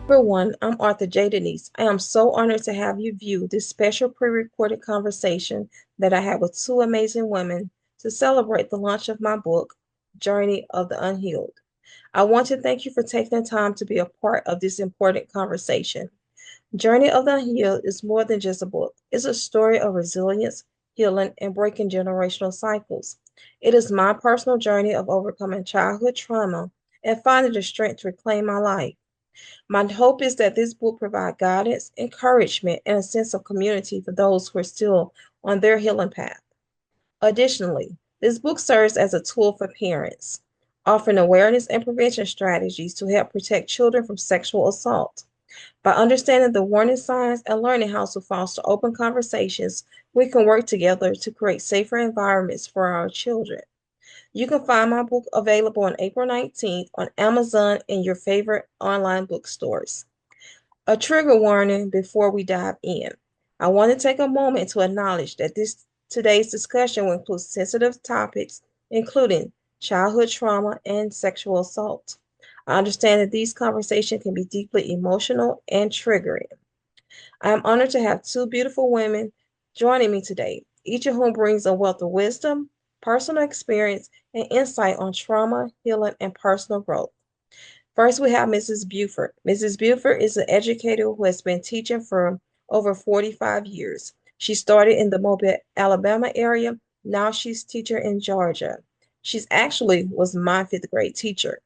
Everyone, I'm Arthur J. Denise. I am so honored to have you view this special pre-recorded conversation that I had with two amazing women to celebrate the launch of my book, Journey of the Unhealed. I want to thank you for taking the time to be a part of this important conversation. Journey of the Unhealed is more than just a book. It's a story of resilience, healing, and breaking generational cycles. It is my personal journey of overcoming childhood trauma and finding the strength to reclaim my life. My hope is that this book provide guidance, encouragement, and a sense of community for those who are still on their healing path. Additionally, this book serves as a tool for parents, offering awareness and prevention strategies to help protect children from sexual assault. By understanding the warning signs and learning how to foster open conversations, we can work together to create safer environments for our children. You can find my book available on April 19th on Amazon and your favorite online bookstores. A trigger warning before we dive in. I want to take a moment to acknowledge that today's discussion will include sensitive topics, including childhood trauma and sexual assault. I understand that these conversations can be deeply emotional and triggering. I am honored to have two beautiful women joining me today, each of whom brings a wealth of wisdom, personal experience, and insight on trauma, healing, and personal growth. First, we have Mrs. Buford. Mrs. Buford is an educator who has been teaching for over 45 years. She started in the Mobile, Alabama area. Now she's teacher in Georgia. She's actually was my fifth grade teacher.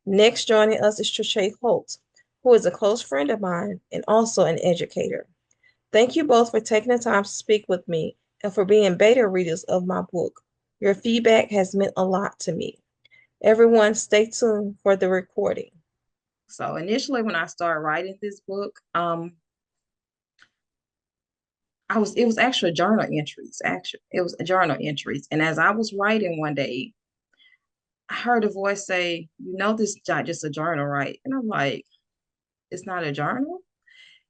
Next, joining us is Trisha Holt, who is a close friend of mine and also an educator. Thank you both for taking the time to speak with me and for being beta readers of my book. Your feedback has meant a lot to me. Everyone, stay tuned for the recording. So initially, when I started writing this book, it was actually journal entries. Actually, it was journal entries. And as I was writing one day, I heard a voice say, this is not just a journal, right? And I'm like, it's not a journal.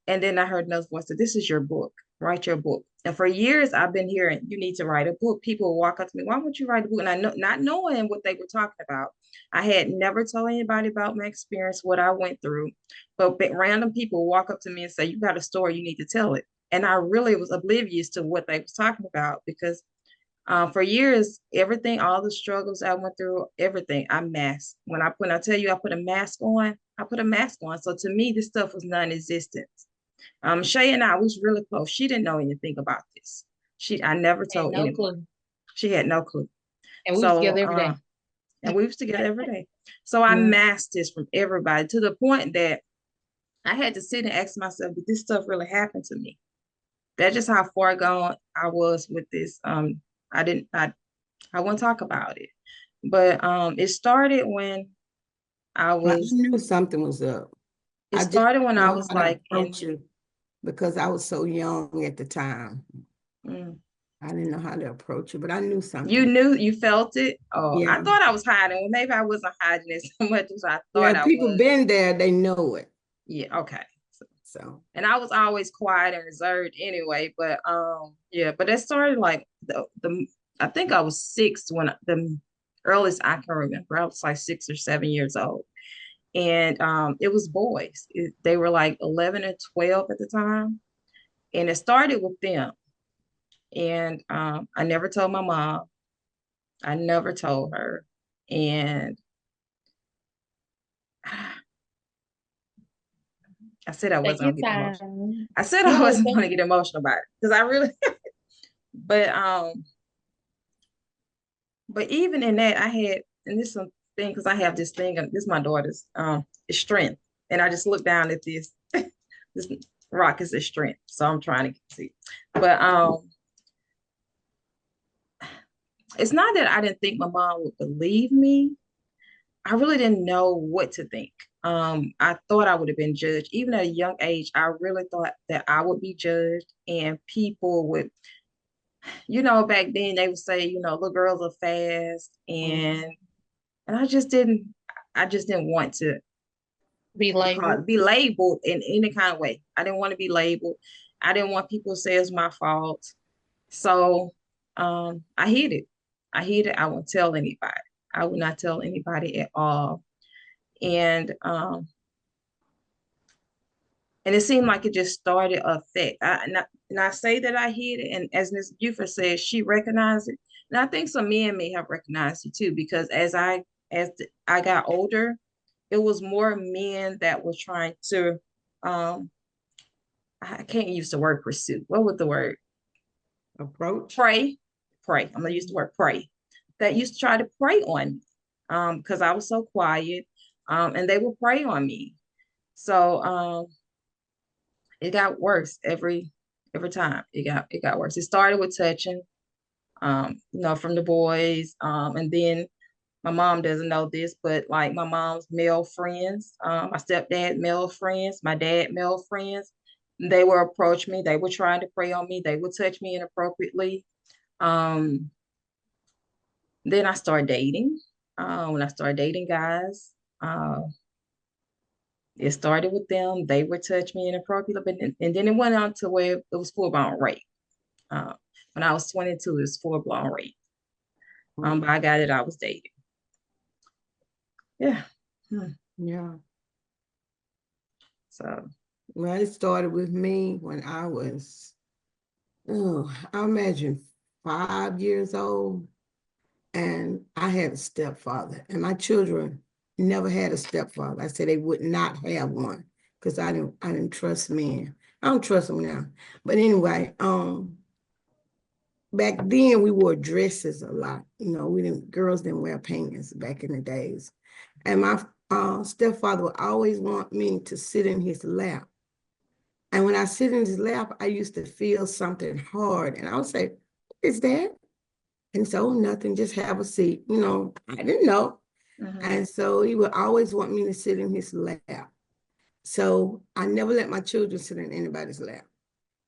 And then I heard another voice say, this is your book. Write your book. And for years, I've been hearing, you need to write a book. People will walk up to me, why would you write a book? And I know, not knowing what they were talking about. I had never told anybody about my experience, what I went through. But random people walk up to me and say, you got a story, you need to tell it. And I really was oblivious to what they was talking about because for years, everything, all the struggles I went through, everything, I masked. When I tell you I put a mask on, I put a mask on. So to me, this stuff was non-existent. Shay and I was really close. She didn't know anything about this. I never And told no anyone. clue. She had no clue. And we was So, together every day. and we was together every day. So I Yeah. masked this from everybody to the point that I had to sit and ask myself, did this stuff really happen to me? That's just how far gone I was with this. I didn't, I won't talk about it, but it started when I I was. knew something was up. It I just started when didn't I know was how to like in. approach you because I was so young at the time. Mm, I didn't know how to approach you, but I knew you something. knew you felt it. Oh, I Yeah. thought I was hiding. Well, maybe I wasn't hiding it so much as I Yeah, thought I people was. been there, they know it. Yeah, okay. So, So and I was always quiet and reserved anyway. But yeah. But it started like the I think I was six when the earliest I can remember. I was like 6 or 7 years old, and it was boys. They were like 11 or 12 at the time, and it started with them. And I never told my mom. I never told her, and I said I Take wasn't your gonna get emotional. time. I said I No, wasn't take gonna get emotional about it because I really, but but even in that, I had, and this some thing because I have this thing, and this is my daughter's is strength, and I just look down at this this rock is a strength, so I'm trying to see, but it's not that I didn't think my mom would believe me. I really didn't know what to think. I thought I would have been judged. Even at a young age, I really thought that I would be judged and people would, back then they would say, little girls are fast and I just didn't want to be labeled. be labeled in any kind of way. I didn't want to be labeled. I didn't want people to say it's my fault. So I hid it. I hid it. I wouldn't tell anybody. I would not tell anybody at all. And And it seemed like it just started a effect. And I say that I hid it, and as Ms. Buford says, she recognized it. And I think some men may have recognized it too, because I got older, it was more men that were trying to, um, I can't use the word pursue. What would the word? Approach. Pray, pray. I'm gonna use the word pray. That used to try to prey on me, because I was so quiet, and they would prey on me. So, it got worse every time. It got worse. It started with touching, from the boys, and then my mom doesn't know this, but like my mom's male friends, my stepdad male friends, my dad male friends, they would approach me. They were trying to prey on me. They would touch me inappropriately. Um, then I started dating. When I started dating guys, uh, it started with them. They would touch me inappropriately, and then it went on to where it was full blown rape. Uh, when I was 22, it was full blown rape. But I got it. I was dating. Yeah. Yeah. So. Well, it started with me when I was, I imagine 5 years old, and I had a stepfather, and my children never had a stepfather. I said they would not have one because I didn't trust men. I don't trust them now. But anyway, back then we wore dresses a lot. Girls didn't wear pants back in the days. And my stepfather would always want me to sit in his lap. And when I sit in his lap, I used to feel something hard. And I would say, "What is that?" And so, nothing, just have a seat. I didn't know. And so he would always want me to sit in his lap. So I never let my children sit in anybody's lap.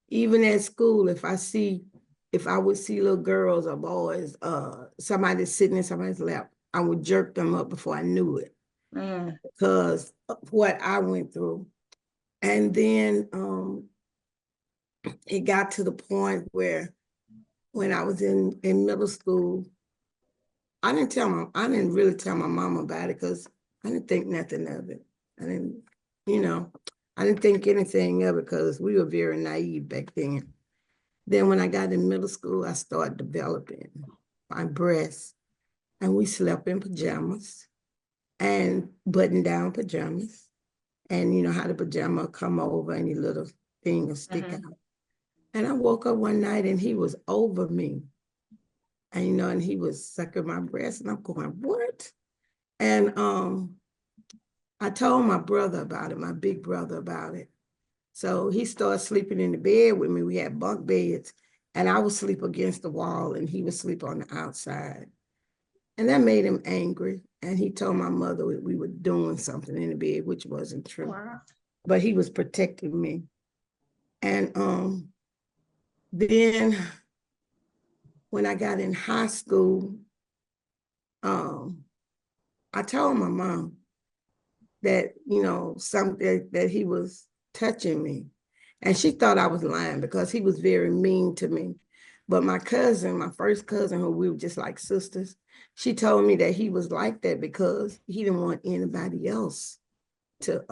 Even at school, if I would see little girls or boys, somebody sitting in somebody's lap, I would jerk them up before I knew it because of what I went through. And then it got to the point where when I was in middle school, I didn't really tell my mom about it because I didn't think nothing of it. I didn't, I didn't think anything of it because we were very naive back then. Then when I got in middle school, I started developing my breasts, and we slept in pajamas and button down pajamas. And you know how the pajama come over and your little thing will stick out. And I woke up one night and he was over me. And he was sucking my breast, and I'm going, "What?" And I told my brother about it, my big brother about it. So he started sleeping in the bed with me. We had bunk beds, and I would sleep against the wall, and he would sleep on the outside. And that made him angry. And he told my mother we were doing something in the bed, which wasn't true. Wow. But he was protecting me. And then when I got in high school, I told my mom that, something that he was touching me. And she thought I was lying because he was very mean to me. But my cousin, my first cousin, who we were just like sisters, she told me that he was like that because he didn't want anybody else to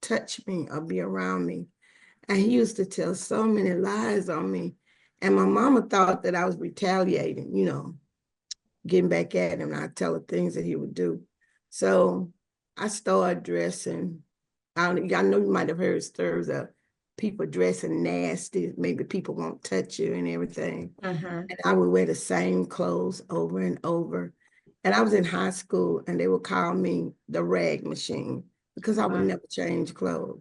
touch me or be around me. And he used to tell so many lies on me. And my mama thought that I was retaliating, getting back at him. And I tell her things that he would do. So I started dressing. I know you might have heard stories of people dressing nasty. Maybe people won't touch you and everything. And I would wear the same clothes over and over. And I was in high school, and they would call me the rag machine because I would never change clothes.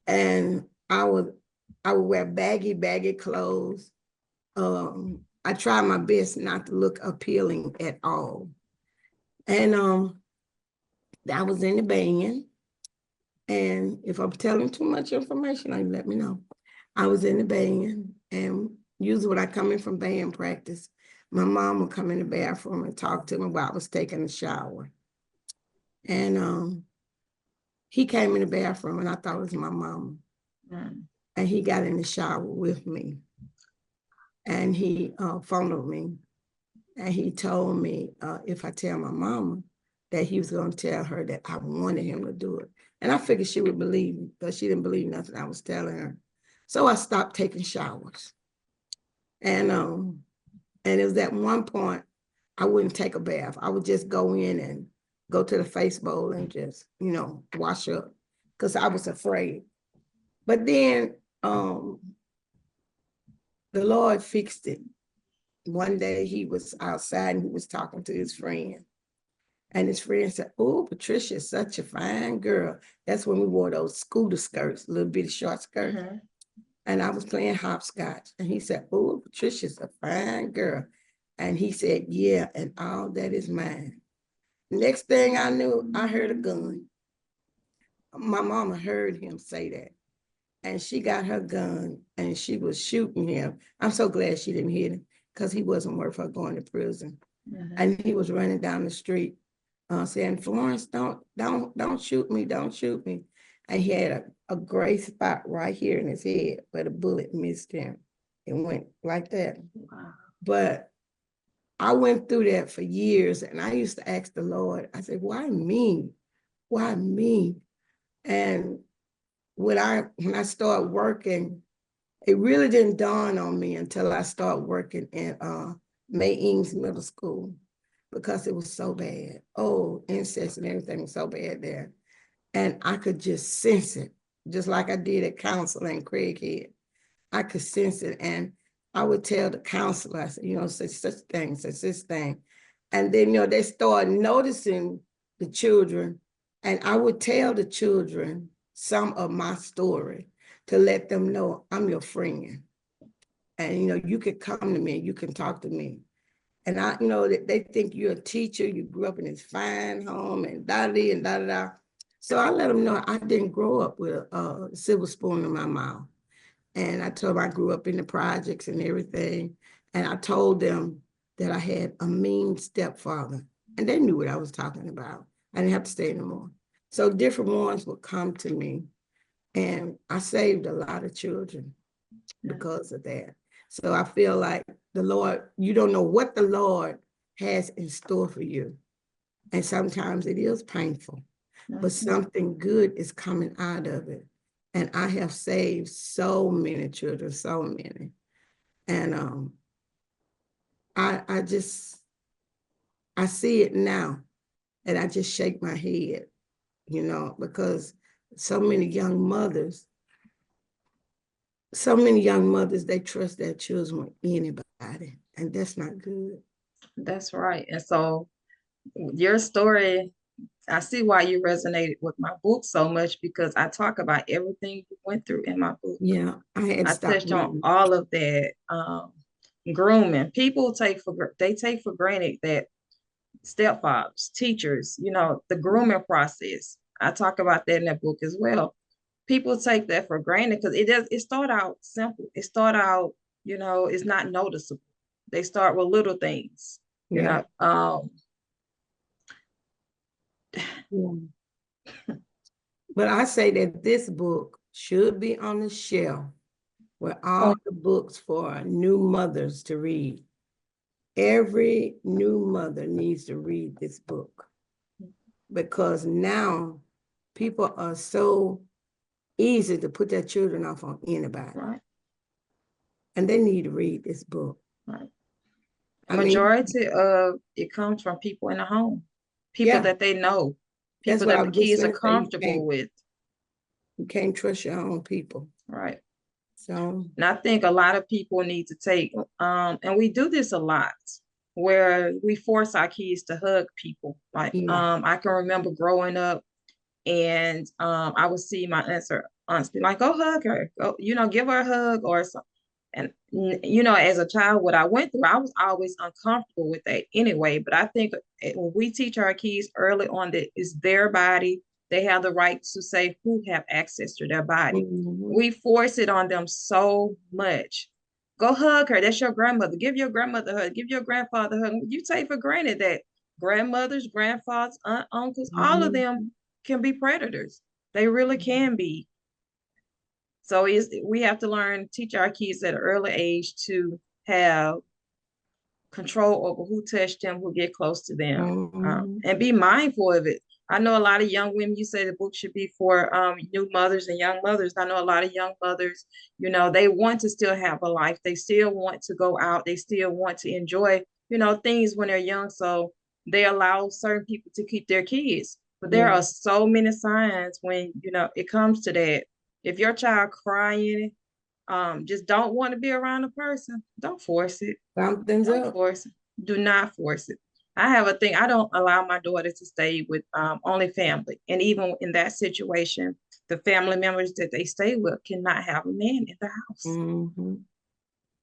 And I would wear baggy clothes. I tried my best not to look appealing at all. And I was in the band. And if I'm telling too much information, you let me know. I was in the band, and usually when I come in from band practice, my mom would come in the bathroom and talk to me while I was taking a shower. And he came in the bathroom, and I thought it was my mama. And he got in the shower with me. And he phoned me. And he told me if I tell my mama that he was going to tell her that I wanted him to do it. And I figured she would believe me, but she didn't believe nothing I was telling her. So I stopped taking showers. And it was at one point I wouldn't take a bath. I would just go in and go to the face bowl and just, wash up because I was afraid. But then the Lord fixed it. One day he was outside and he was talking to his friend. And his friend said, "Oh, Patricia's such a fine girl." That's when we wore those scooter skirts, little bitty short skirts. Mm-hmm. And I was playing hopscotch. And he said, "Oh, Patricia's a fine girl." And he said, "Yeah, and all that is mine." Next thing I knew, I heard a gun. My mama heard him say that. And she got her gun and she was shooting him. I'm so glad she didn't hit him because he wasn't worth her going to prison. Mm-hmm. And he was running down the street saying, "Florence, don't shoot me, don't shoot me." And he had a gray spot right here in his head where the bullet missed him. It went like that. Wow. But I went through that for years, and I used to ask the Lord, I said, "Why me? Why me?" And when I started working, it really didn't dawn on me until I started working at May Eames Middle School, because it was so bad. Oh, incest and everything was so bad there. And I could just sense it, just like I did at counseling Craighead. I could sense it. And I would tell the counselor, I said, such things, such this thing. And then, they started noticing the children. And I would tell the children some of my story to let them know I'm your friend. And, you can come to me, you can talk to me. And they think you're a teacher, you grew up in this fine home and da-da-dee and da-da-da. So I let them know I didn't grow up with a silver spoon in my mouth. And I told them I grew up in the projects and everything. And I told them that I had a mean stepfather. And they knew what I was talking about. I didn't have to say anymore. So different ones would come to me. And I saved a lot of children because of that. So I feel like the Lord, you don't know what the Lord has in store for you. And sometimes it is painful, but something good is coming out of it. And I have saved so many children, so many. And I see it now, and I just shake my head, because so many young mothers, they trust their children with anybody, and that's not good. That's right. And so your story, I see why you resonated with my book so much, because I talk about everything you went through in my book. Yeah, I touched on all of that. Grooming. People take for granted that stepfathers, teachers, the grooming process. I talk about that in that book as well. People take that for granted because it start out simple. It start out, it's not noticeable. They start with little things, Yeah. But I say that this book should be on the shelf with all the books for new mothers to read. Every new mother needs to read this book, because now people are so easy to put their children off on anybody. Right. And they need to read this book. Right. Majority of it comes from people in the home, people that they know, people that the kids are comfortable with. You can't trust your own people. Right. So, and I think a lot of people need to take, and we do this a lot, where we force our kids to hug people. Like, I can remember growing up, and I would see my aunts be like, "Go hug her, go, give her a hug or something." And, as a child, what I went through, I was always uncomfortable with that anyway. But I think when we teach our kids early on that it's their body, they have the right to say who have access to their body. Mm-hmm. We force it on them so much. Go hug her. That's your grandmother. Give your grandmother a hug. Give your grandfather a hug. You take for granted that grandmothers, grandfathers, uncles, all of them can be predators. They really can be. So we have to teach our kids at an early age to have control over who touch them, who get close to them, Mhm. and be mindful of it. I know a lot of young women, you say the book should be for new mothers and young mothers. I know a lot of young mothers, they want to still have a life. They still want to go out. They still want to enjoy, things when they're young. So they allow certain people to keep their kids. But there Yeah. are so many signs when, it comes to that. If your child crying, just don't want to be around a person, don't force it. Something's Don't up. force it. Do not force it. I have a thing. I don't allow my daughter to stay with only family. And even in that situation, the family members that they stay with cannot have a man in the house. Mhm.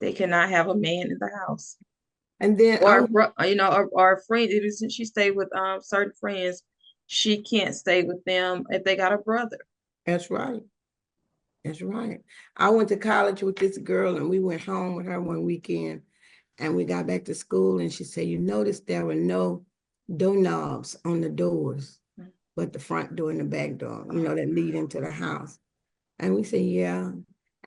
They cannot have a man in the house. And then Or, or a friend. Even since she stayed with certain friends, she can't stay with them if they got a brother. that's right. That's right. I went to college with this girl and we went home with her one weekend and we got back to school and she said, you notice there were no doorknobs on the doors, but the front door and the back door, that lead into the house. And we said, yeah.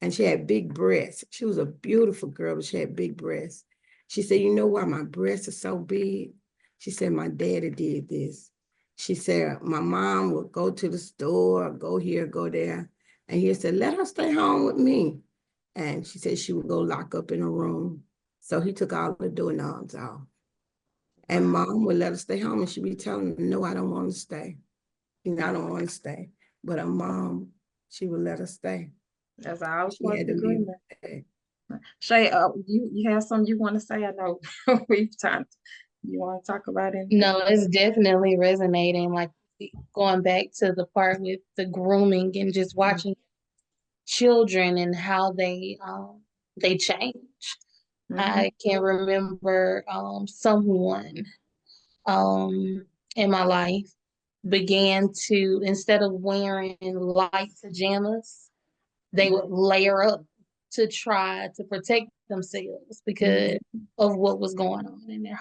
And she had big breasts. She was a beautiful girl, but she had big breasts. She said, you know why my breasts are so big? She said, my daddy did this. She said, my mom would go to the store, go here, go there. And he said, let her stay home with me. And she said she would go lock up in a room. So he took all the doorknobs off. And mom would let her stay home and she'd be telling her, no, I don't want to stay. I don't want to stay. But her mom, she would let her stay. That's our She had to leave. Shay, you have something you want to say? I know we've talked. You want to talk about anything? No, it's definitely resonating. Like going back to the part with the grooming and just watching children and how they change. I can remember someone in my life began to, instead of wearing light pajamas, they would layer up to try to protect themselves because of what was going on in their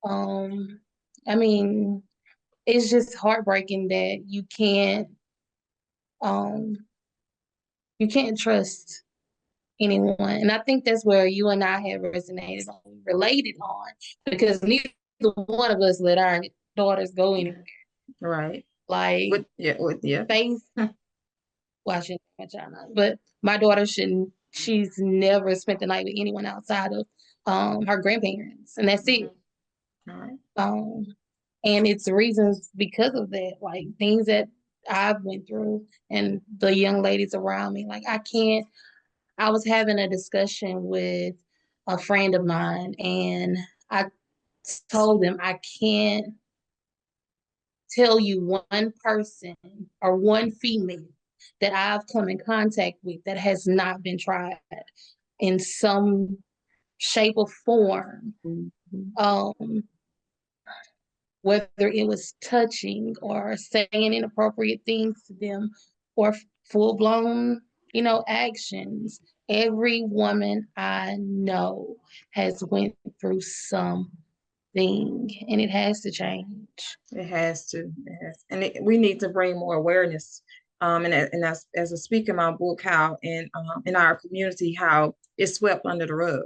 home. I mean, it's just heartbreaking that um you can't trust anyone. And I think that's where you and I have resonated on, related on, because neither one of us let our daughters go anywhere. Right. Like yeah. faith, well, I shouldn't my child not, but my daughter shouldn't, she's never spent the night with anyone outside of her grandparents, and that's it. Right. And it's reasons because of that, like things that I've went through and the young ladies around me. Like I was having a discussion with a friend of mine and I told them I can't tell you one person or one female that I've come in contact with that has not been tried in some shape or form. Whether it was touching or saying inappropriate things to them or full blown, actions. Every woman I know has went through something and it has to change. It has to. And we need to bring more awareness. And as I speak in my book, how in our community, how it's swept under the rug.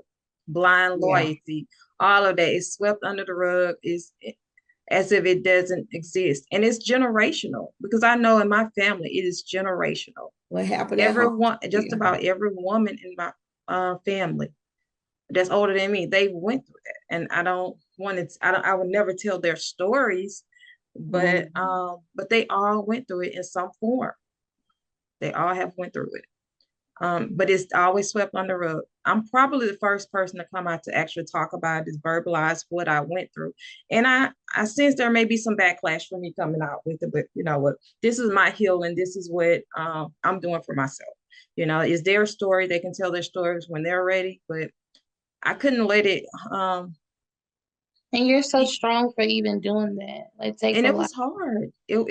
Blind loyalty, all of that is swept under the rug, is as if it doesn't exist. And it's generational because I know in my family it is generational. What happened at home? Everyone, just about every woman in my family that's older than me, they went through that. And I would never tell their stories, but they all went through it in some form. They all have went through it. But it's always swept under the rug. I'm probably the first person to come out to actually talk about it, verbalize what I went through. And I sense there may be some backlash for me coming out with it, but you know what? This is my healing. This is what I'm doing for myself. Is their story. They can tell their stories when they're ready, but I couldn't let it. And you're so strong for even doing that. It takes And a it lot. was hard. And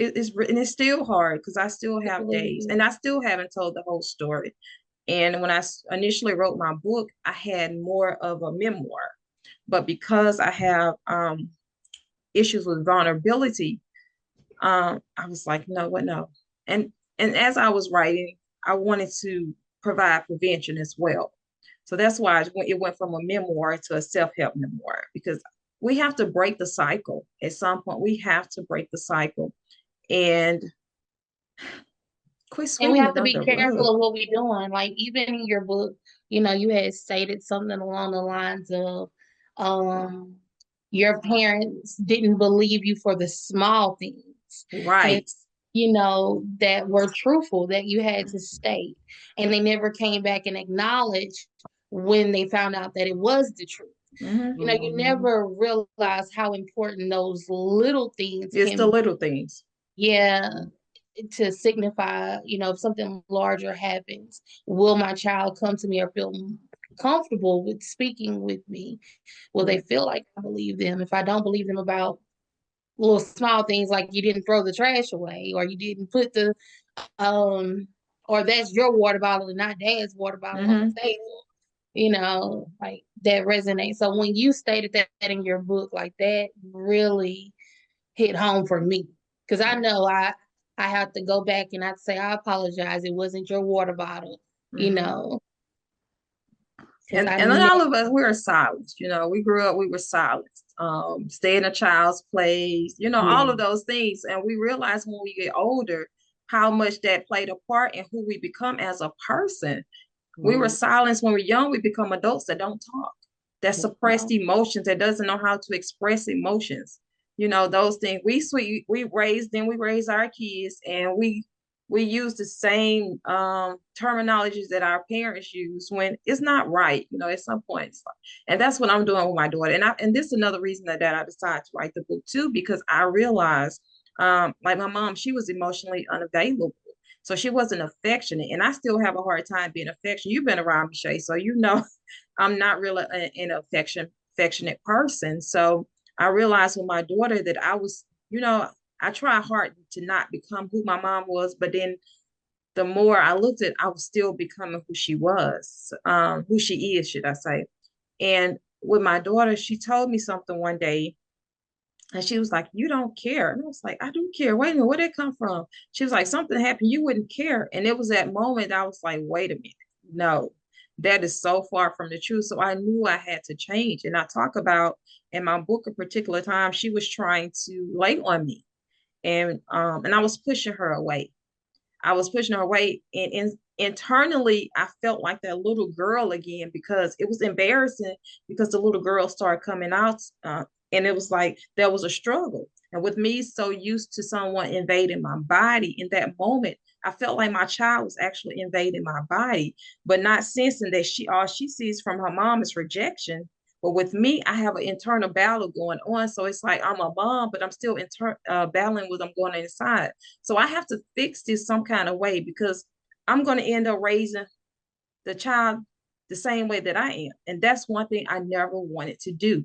it's still hard because I still have days, and I still haven't told the whole story. And when I initially wrote my book, I had more of a memoir. But because I have issues with vulnerability, I was like, no, what, no. And as I was writing, I wanted to provide prevention as well. So that's why it went from a memoir to a self-help memoir, because we have to break the cycle. At some point, we have to break the cycle and quit And we sweeping have it to be under the rug. careful of what we're doing. Like even in your book, you had stated something along the lines of um your parents didn't believe you for the small things. And Right. that were truthful that you had to state. And they never came back and acknowledged when they found out that it was the truth. Mm-hmm. You never realize how important those little things It's can the be. little things. Yeah, to signify, if something larger happens, will my child come to me or feel comfortable with speaking with me? Will they feel like I believe them? If I don't believe them about little small things like you didn't throw the trash away or you didn't put or that's your water bottle and not dad's water bottle on Mm-hmm. the table, like that resonates. So when you stated that in your book, like that really hit home for me because I know I have to go back and I'd say I apologize. It wasn't your water bottle, you Mm-hmm. know, because And I and then never. all of us, we were silenced. We grew up, we were silenced. Stay in a child's place, all Yeah. of those things. And we realize when we get older how much that played a part in who we become as a person. We were Mhm. silenced when we're young. We become adults that don't talk, that suppressed emotions, that doesn't know how to express emotions. Those things. We raised our kids, and we use the same terminologies that our parents use when it's not right. At some point, and that's what I'm doing with my daughter. And this is another reason that I decided to write the book too, because I realized, like my mom, she was emotionally unavailable. So she wasn't affectionate, and I still have a hard time being affectionate. You've been around me, Shay, so I'm not really an affectionate person. So I realized with my daughter that I was, I try hard to not become who my mom was, but then the more I looked at, I was still becoming who she was, who she is, should I say. And with my daughter, she told me something one day, and she was like, "You don't care." And I was like, "I do care. Wait a minute, where'd it come from?" She was like, "Something happened, you wouldn't care." And it was that moment I was like, "Wait a minute. No, that is so far from the truth." So I knew I had to change. And I talk about in my book a particular time she was trying to lay on me. And I was pushing her away. I was pushing her away, and internally, I felt like that little girl again because it was embarrassing because the little girl started coming out, and it was like there was a struggle. And with me so used to someone invading my body in that moment, I felt like my child was actually invading my body, but not sensing that all she sees from her mom is rejection. But with me, I have an internal battle going on. So it's like I'm a mom, but I'm still battling with them going inside. So I have to fix this some kind of way because I'm going to end up raising the child the same way that I am. And that's one thing I never wanted to do.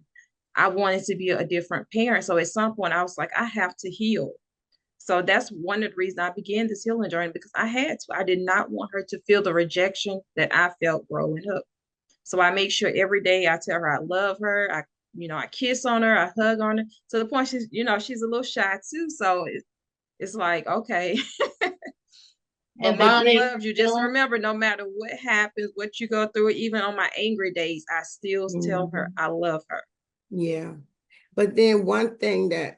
I wanted to be a different parent. So at some point, I was like, I have to heal. So that's one of the reasons I began this healing journey because I had to. I did not want her to feel the rejection that I felt growing up. So I make sure every day I tell her I love her. I kiss on her, I hug on her. To the point she's a little shy too. So it's like, okay, but And the mom great loves you. Just feeling. remember, no matter what happens, what you go through, even on my angry days, I still tell her Mhm. I love her. Yeah. But then one thing that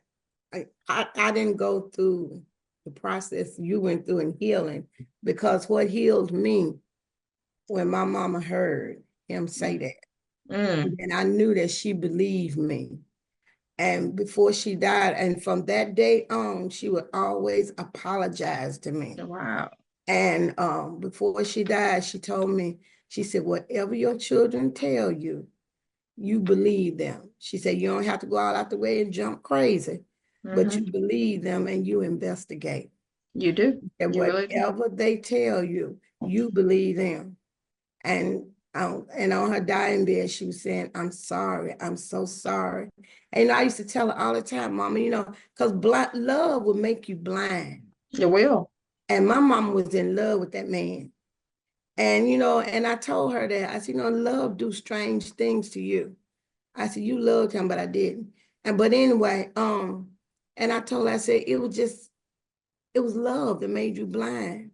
I didn't go through the process you went through in healing, because what healed me when my mama heard him say that. Mm, And I knew that she believed me. And before she died, and from that day on, she would always apologize to me. wow. And before she died, she told me, she said, whatever your children tell you, you believe them. She said, you don't have to go all out the way and jump crazy, but you Hmm. believe them and you investigate. You do. And You really do. whatever they tell you, you believe them. And on her dying bed, she was saying, I'm sorry. I'm so sorry. And I used to tell her all the time, Mama, because love will make you blind. You will. And my mama was in love with that man. And I told her that, I said, love do strange things to you. I said, you loved him, but I didn't. But anyway, and I told her, I said, it was love that made you blind.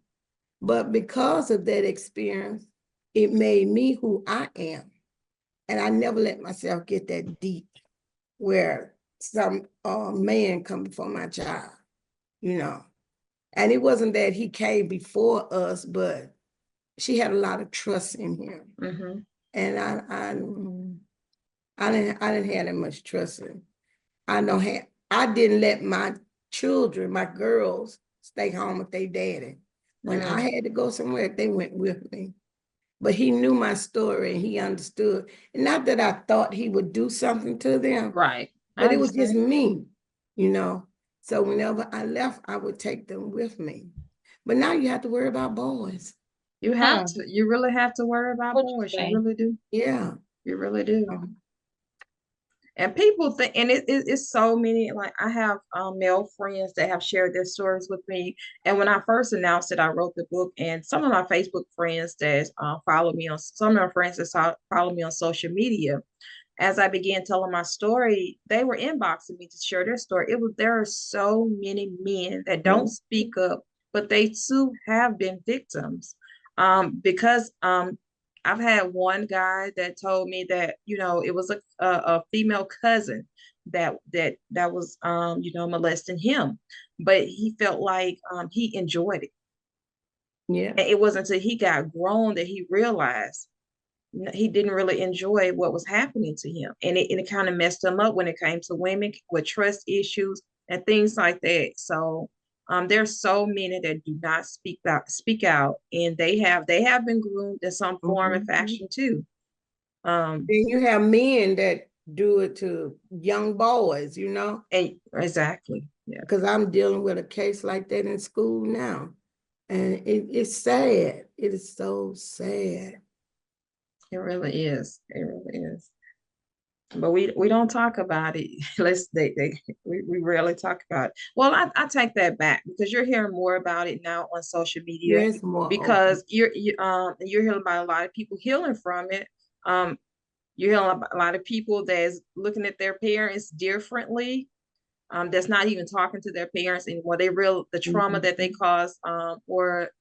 But because of that experience, it made me who I am. And I never let myself get that deep where some man come before my child, you know. And it wasn't that he came before us, but she had a lot of trust in him. Mm-hmm. And I didn't have that much trust in him. I didn't let my children, my girls, stay home with their daddy. When I had to go somewhere, they went with me. But he knew my story and he understood. And not that I thought he would do something to them, Right. but it was just me, you know. So whenever I left, I would take them with me. But now you have to worry about boys. You have to. You really have to worry about What you boys. You say? really do. Yeah. You really do. And people think, and it's so many, like I have male friends that have shared their stories with me. And when I first announced it, I wrote the book, and some of my Facebook friends that follow me on, some of my friends that follow me on social media, as I began telling my story, they were inboxing me to share their story. There are so many men that don't speak up, but they too have been victims. Because I've had one guy that told me that, it was a female cousin that was molesting him, but he felt like he enjoyed it. Yeah. And it wasn't until he got grown that he realized he didn't really enjoy what was happening to him. And it kind of messed him up when it came to women with trust issues and things like that. So there's so many that do not speak out, and they have been groomed in some form and fashion too. Then you have men that do it to young boys, you know. And exactly. Yeah. Because I'm dealing with a case like that in school now. And it's sad. It is so sad. It really is. It really is. But we don't talk about it. We rarely talk about it. Well, I take that back, because you're hearing more about it now on social media, Yes, more because open. you're hearing about a lot of people healing from it. You're hearing about a lot of people that's looking at their parents differently. That's not even talking to their parents anymore. The trauma that they cause, or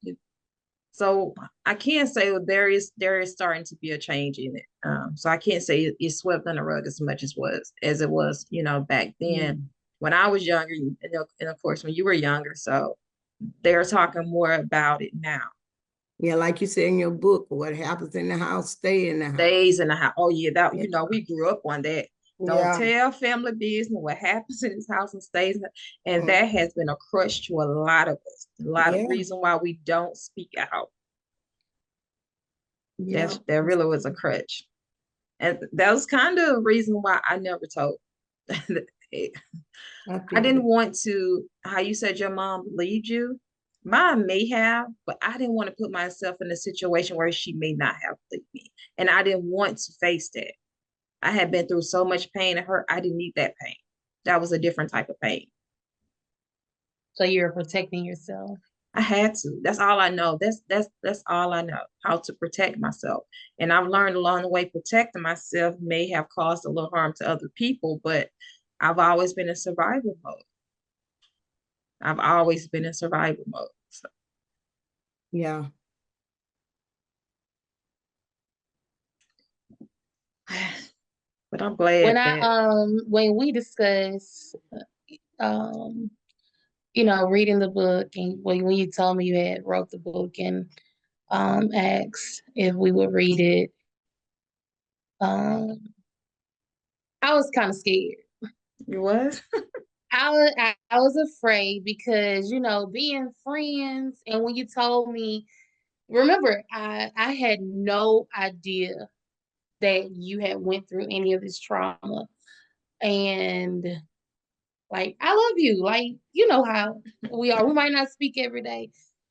so I can't say there is starting to be a change in it. So I can't say it's swept under the rug as much as it was, back then when I was younger, and of course when you were younger. So they're talking more about it now. Yeah, like you said in your book, what happens in the house, stay in the house. Stays in the house. Oh yeah, that we grew up on that. Don't Yeah. tell family business. What happens in this house and stays, and that has been a crush to a lot of us. A lot of reason why we don't speak out. Yeah. That really was a crutch. And that was kind of the reason why I never told. I didn't want to, how you said your mom believed you. Mine may have, but I didn't want to put myself in a situation where she may not have believed me. And I didn't want to face that. I had been through so much pain and hurt. I didn't need that pain. That was a different type of pain. So you're protecting yourself. I had to. That's all I know. That's all I know, how to protect myself. And I've learned along the way protecting myself may have caused a little harm to other people, but I've always been in survival mode. I've always been in survival mode. So. Yeah. But I'm glad when we discuss reading the book, and when you told me you had wrote the book and asked if we would read it, I was kind of scared. You was? I was afraid because, being friends, and when you told me, remember, I had no idea that you had went through any of this trauma. And like, I love you. Like, you know how we are. We might not speak every day,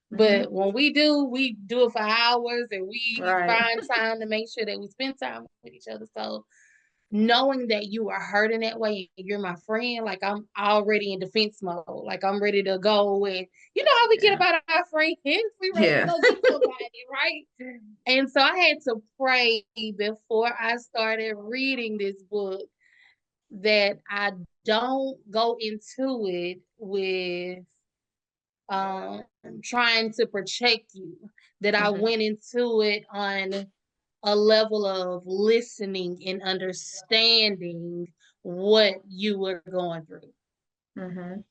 but when we do it for hours, and we find time to make sure that we spend time with each other. So knowing that you are hurting that way and you're my friend, like, I'm already in defense mode. Like, I'm ready to go. And you know how we get about our friends. We ready to go get somebody, right? And so I had to pray before I started reading this book that I don't go into it with trying to protect you, that I Mhm. went into it on a level of listening and understanding what you were going through. Mhm.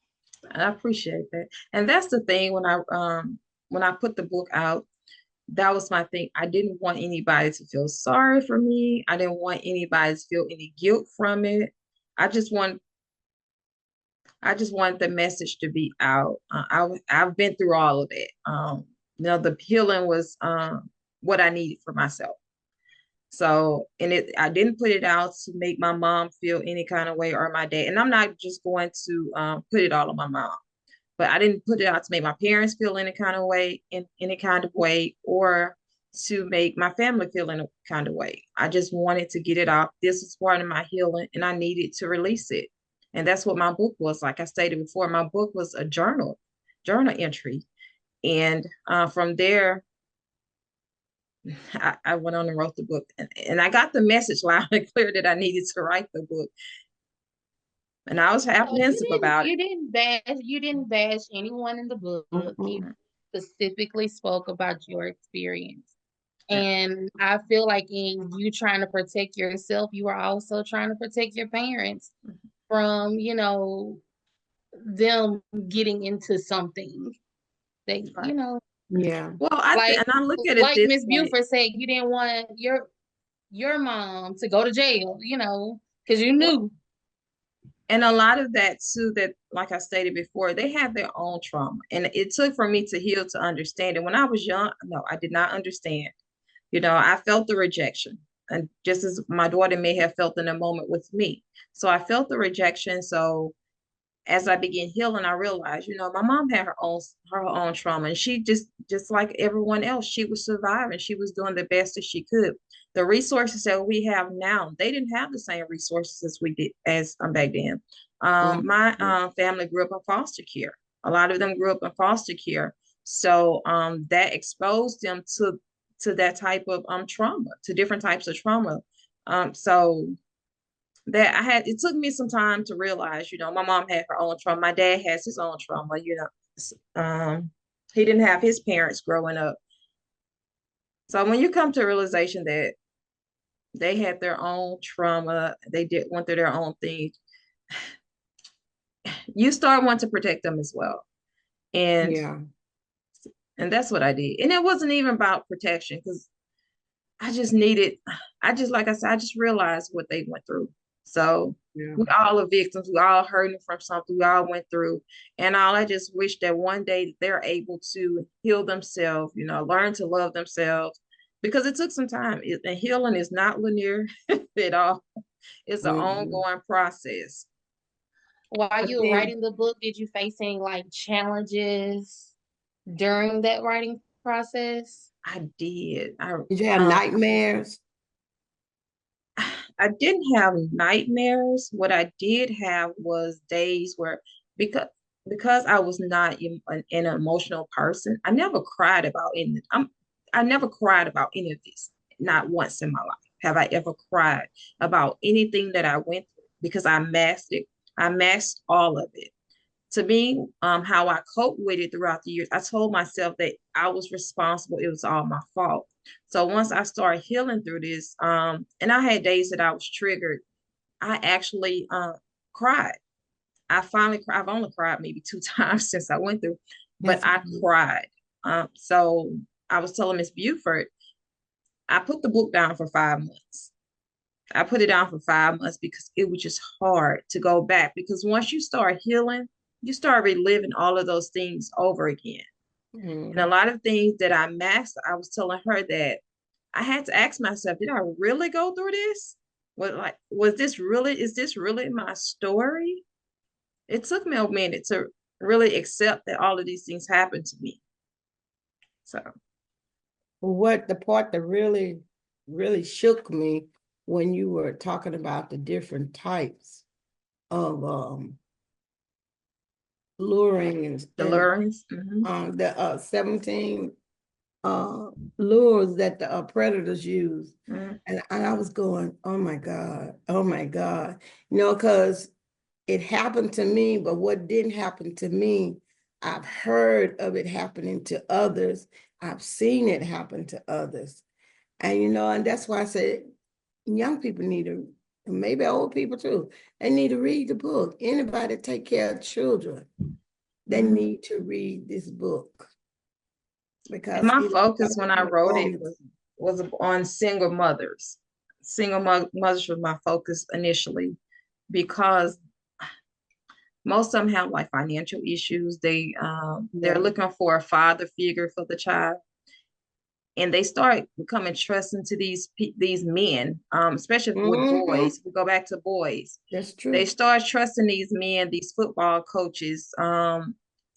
I appreciate that. And that's the thing when I put the book out, that was my thing. I didn't want anybody to feel sorry for me. I didn't want anybody to feel any guilt from it. I just want I just wanted the message to be out. I've been through all of it. The healing was what I needed for myself. So, and I didn't put it out to make my mom feel any kind of way or my dad. And I'm not just going to put it all on my mom, but I didn't put it out to make my parents feel any kind of way, in any kind of way, or to make my family feel in a kind of way. I just wanted to get it off. This is part of my healing, and I needed to release it. And that's what my book was. Like I stated before, my book was a journal entry. And from there, I went on and wrote the book. And I got the message loud and clear that I needed to write the book. And I was So you apprehensive didn't about it. you didn't bash you didn't bash anyone in the book. You Mhm. specifically spoke about your experience. Yeah. And I feel like in you trying to protect yourself, you are also trying to protect your parents from, them getting into something that, Right. Yeah. Well, like and I look at it like this Miss way. Buford said, you didn't want your mom to go to jail, because you Well, knew. and a lot of that too, that like I stated before, they have their own trauma. And it took for me to heal to understand it. When I was young, no, I did not understand. I felt the rejection. And just as my daughter may have felt in a moment with me. So I felt the rejection. So as I began healing, I realized, my mom had her own trauma, and she just like everyone else, she was surviving. She was doing the best that she could. The resources that we have now, they didn't have the same resources as we did as back then. My Mhm. family grew up in foster care. A lot of them grew up in foster care, so that exposed them to that type of trauma, to different types of trauma. So that it took me some time to realize, my mom had her own trauma. My dad has his own trauma, he didn't have his parents growing up. So when you come to a realization that they had their own trauma, they went through their own thing, you start wanting to protect them as well. And Yeah. and that's what I did. And it wasn't even about protection, because I just needed, like I said, I just realized what they went through. So Yeah. we all are victims. We all hurting from something we all went through. And all I just wish that one day they're able to heal themselves, learn to love themselves, because it took some time. And healing is not linear at all. It's an Mhm. ongoing process. While But you were then, writing the book, did you face any like challenges during that writing process? I did. did you have nightmares? I didn't have nightmares. What I did have was days where, because I was not an emotional person, I never cried about any. I never cried about any of this. Not once in my life have I ever cried about anything that I went through, because I masked it. I masked all of it. To me, how I coped with it throughout the years, I told myself that I was responsible. It was all my fault. So once I started healing through this, and I had days that I was triggered, I actually cried. I finally cried. I've only cried maybe 2 times since I went through, but That's I good. cried. So I was telling Miss Buford, I put the book down for 5 months. I put it down for 5 months because it was just hard to go back. Because once you start healing, you start reliving all of those things over again. And a Mhm. lot of things that I mastered, I was telling her that I had to ask myself, did I really go through this? Is this really my story? It took me a minute to really accept that all of these things happened to me. So, What the part that really, really shook me when you were talking about the different types of luring and Dolores. the 17 lures that the predators use. Mhm. And I was going, oh my God, because it happened to me, but what didn't happen to me I've heard of it happening to others. I've seen it happen to others. And, and that's why I said young people need to, maybe old people too, they need to read the book. Anybody that take care of children, they need to read this book. And Because my it is focus so when I wrote it informative. was on single mothers. Mothers was my focus initially because most of them have like financial issues. They're looking for a father figure for the child, and they start becoming trusting to these men, especially with boys. We go back to boys. That's They true. start trusting these men, these football coaches,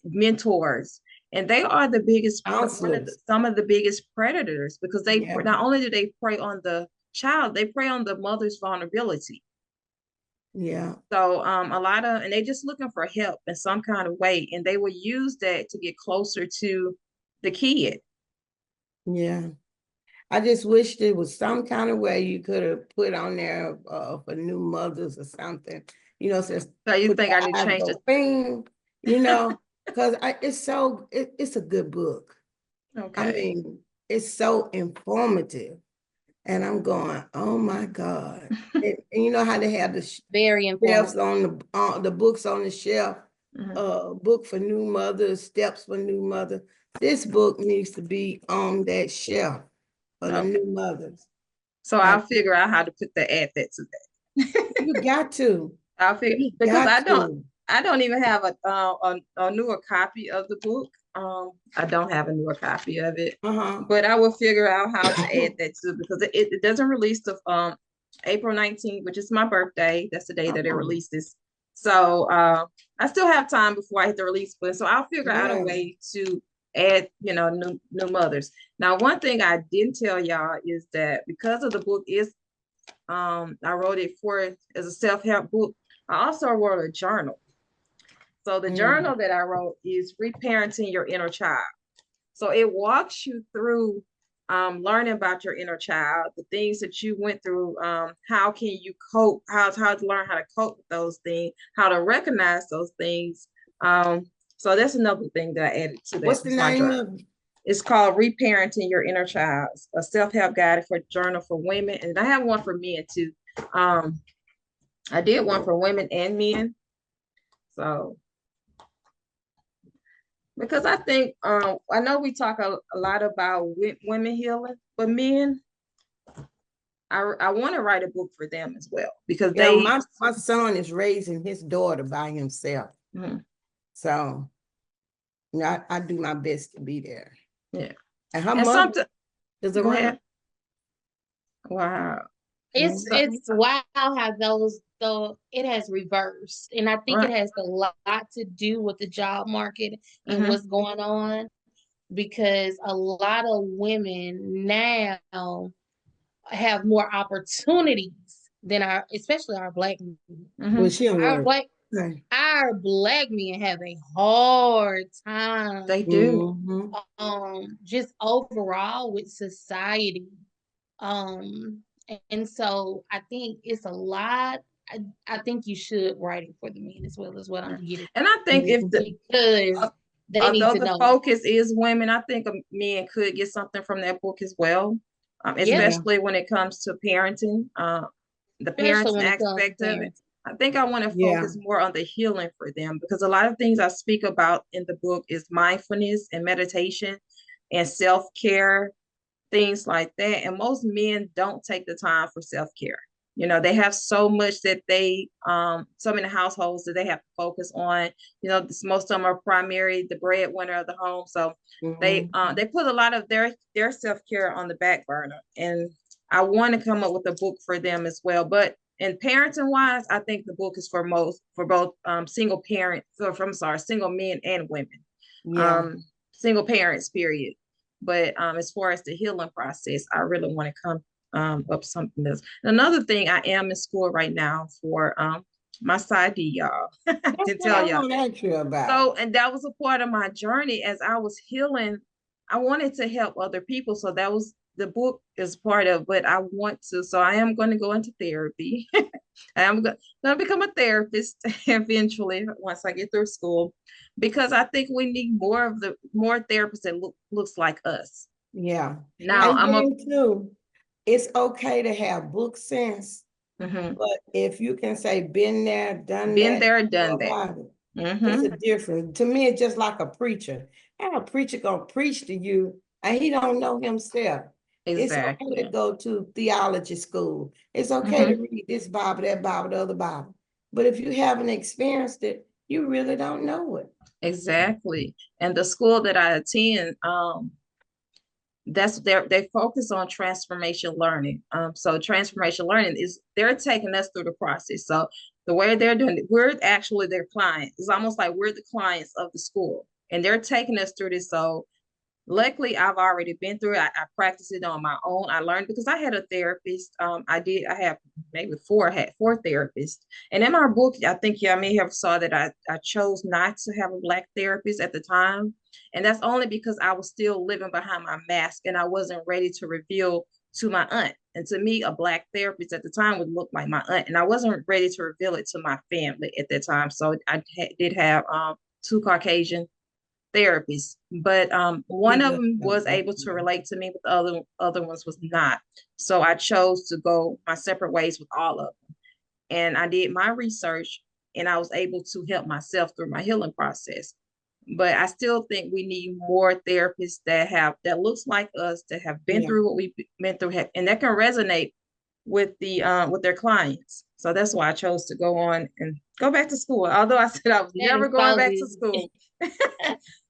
mentors, and they are the biggest Counselors. some of the biggest predators because they Yeah. not only do they prey on the child, they prey on the mother's vulnerability. Yeah. So a lot of, and they just looking for help in some kind of way, and they will use that to get closer to the kid. Yeah. I just wish there was some kind of way you could have put on there for new mothers or something, says So you put think your I need to eyes change go it? bing, because it's a good book. I Okay. mean, it's so informative. And I'm going, oh my God. And you know how they have the Very shelves informative. on the books on the shelf, book for new mothers, steps for new mother. This book needs to be on that shelf for the Okay. new mothers. So And I'll figure out how to add that to that. you got to. I'll figure You because got to. I don't even have a newer copy of the book. I don't have a newer copy of it, Uh-huh. but I will figure out how to add that to because it doesn't release the April 19th, which is my birthday. That's the day that it releases. So I still have time before I hit the release button. So I'll figure out a Yeah. way to add, new mothers. Now, one thing I didn't tell y'all is that because of the book is I wrote it for as a self-help book. I also wrote a journal. So the journal that I wrote is reparenting your inner child. So it walks you through learning about your inner child, the things that you went through, how can you cope, how to learn how to cope with those things, how to recognize those things. So that's another thing that I added to that. What's the name of it? It's called Reparenting Your Inner Child, a self-help guide for journal for women. And I have one for men too. I did one for women and men. So because I think I know we talk a lot about women healing, but men, I want to write a book for them as well because my son is raising his daughter by himself. So I do my best to be there. Yeah. And her mother is Go around. ahead. Wow. It's wild how it has reversed. And I think it has a lot to do with the job market and what's going on, because a lot of women now have more opportunities than especially our black men. Well, she don't Our work. our black men have a hard time. They do. Just overall with society. And so I think it's a lot. I think you should write it for the men as well, as what I'm getting. And I think because they need although to the know. focus is women, I think men could get something from that book as well, especially when it comes to parenting, the parenting aspect of it. I think I want to focus more on the healing for them because a lot of things I speak about in the book is mindfulness and meditation and self-care, things like that. And most men don't take the time for self-care. They have so much that so many households that they have to focus on. Most of them are primary, the breadwinner of the home. So they put a lot of their self-care on the back burner. And I want to come up with a book for them as well. But in parenting wise, I think the book is for both single parents, single men and women. Single parents, period. But as far as the healing process, I really want to come up something else. Another thing, I am in school right now for my PsyD, y'all. To tell y'all. So, and that was a part of my journey as I was healing. I wanted to help other people, so that was the book is part of. But I want to, so I am going to go into therapy. And I'm gonna become a therapist eventually once I get through school, because I think we need more therapists that looks like us. Yeah. Now And Yeah. I'm a then too, it's okay to have book sense, mhm, but if you can say been there, done been that, there, you know done that. about it. It's Hmm. a difference. To me, it's just like a preacher. And a preacher gonna preach to you and he don't know himself. It's okay to Exactly. go to theology school. It's okay to Hmm. read this Bible, that Bible, the other Bible. But if you haven't experienced it, you really don't know it. Exactly. And the school that I attend, they focus on transformation learning. So transformation learning is they're taking us through the process. So the way they're doing it, we're actually their client. It's almost like we're the clients of the school, and they're taking us through this. So luckily, I've already been through it. I practiced it on my own. I learned because I had a therapist. I have maybe had four therapists. And in my book, I think I may have saw that I chose not to have a Black therapist at the time. And that's only because I was still living behind my mask and I wasn't ready to reveal to my aunt. And to me, a Black therapist at the time would look like my aunt. And I wasn't ready to reveal it to my family at that time. So did have two Caucasian therapists, but Be one of good. them was able to relate to me, but the other ones was not. So I chose to go my separate ways with all of them, and I did my research, and I was able to help myself through my healing process. But I still think we need more therapists that looks like us, that have been Yeah. through what we've been through, and that can resonate with their clients. So that's why I chose to go on and go back to school. Although I said I was That never is going so back to good. school.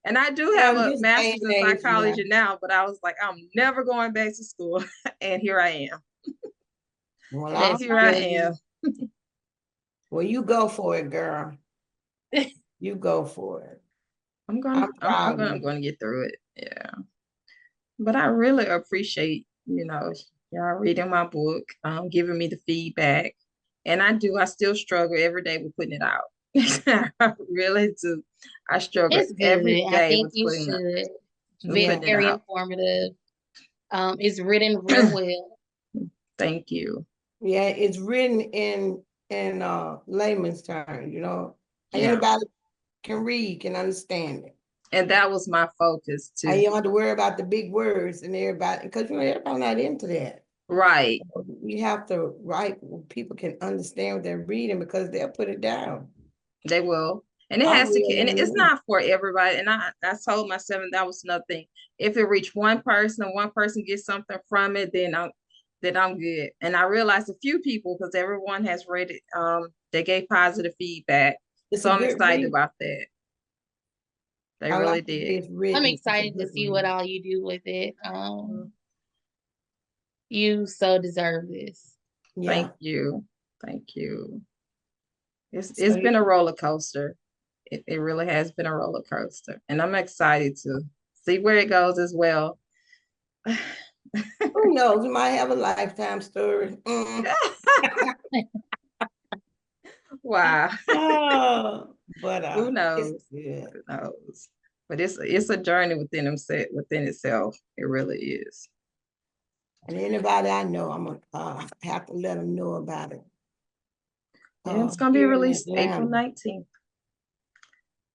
And I do Yeah, have in a this day master's and in age, yeah. psychology now, but I was like, I'm never going back to school. And here I am. Well, all That's Here I right. am. brilliant. Well, you go for it, girl. You go for it. I'm I'm proud of gonna you. get through it. Yeah. But I really appreciate, y'all reading my book, giving me the feedback. And I still struggle every day with putting it out. I really do. I struggle It's every good. I day think with you should. Yeah. putting it Very out. informative. It's written real well. Thank you. Yeah, it's written in layman's terms, and Yeah. anybody can read, can understand it. And that was my focus And too. you don't have to worry about the big words and everybody, because everybody's not into that. Right. You have to write where people can understand what they're reading because they'll put it down. They will. And it I'm has to, real and one of it's them. not for everybody. And I told myself, and that was another thing. If it reached one person gets something from it, then I'm good. And I realized a few people, because everyone has read it, they gave positive feedback. It's So a I'm good excited read. about that. They I like really the way did. it's I'm written. It's a excited to good see what read. all you do with it. Mm, You so deserve this. Yeah. thank you. Thank you. So It's been a roller coaster. It really has been a roller coaster. And I'm excited to see where it goes as well. who knows? We might have a lifetime story. Wow. Oh, but Who it's knows? good. Who knows? But it's a journey within itself. It really is. And anybody I know, I'm gonna have to let them know about it. Yeah, it's gonna be Here in released April Atlanta. 19th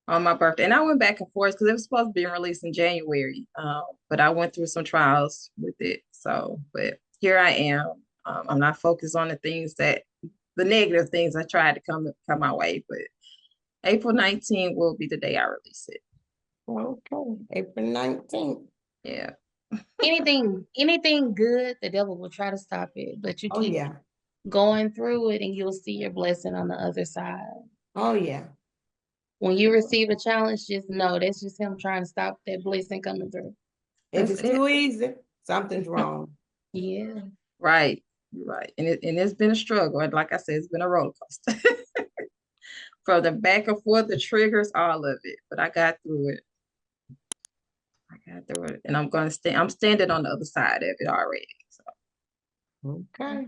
on my birthday. And I went back and forth because it was supposed to be released in January. But I went through some trials with it. So, but here I am. I'm not focused on the negative things I tried to come my way, but April 19th will be the day I release it. Okay, April 19th. Yeah. Anything good, the devil will try to stop it, but you Oh keep yeah. going through it and you'll see your blessing on the other side. Oh yeah. When you receive a challenge, just know that's just him trying to stop that blessing coming through. If That's it's it. too easy, something's wrong. Yeah. Right. Right. And it's been a struggle. And like I said, it's been a roller coaster. From the back and forth, the triggers, all of it. But I got through it. I got through it. And I'm standing on the other side of it already. So Okay.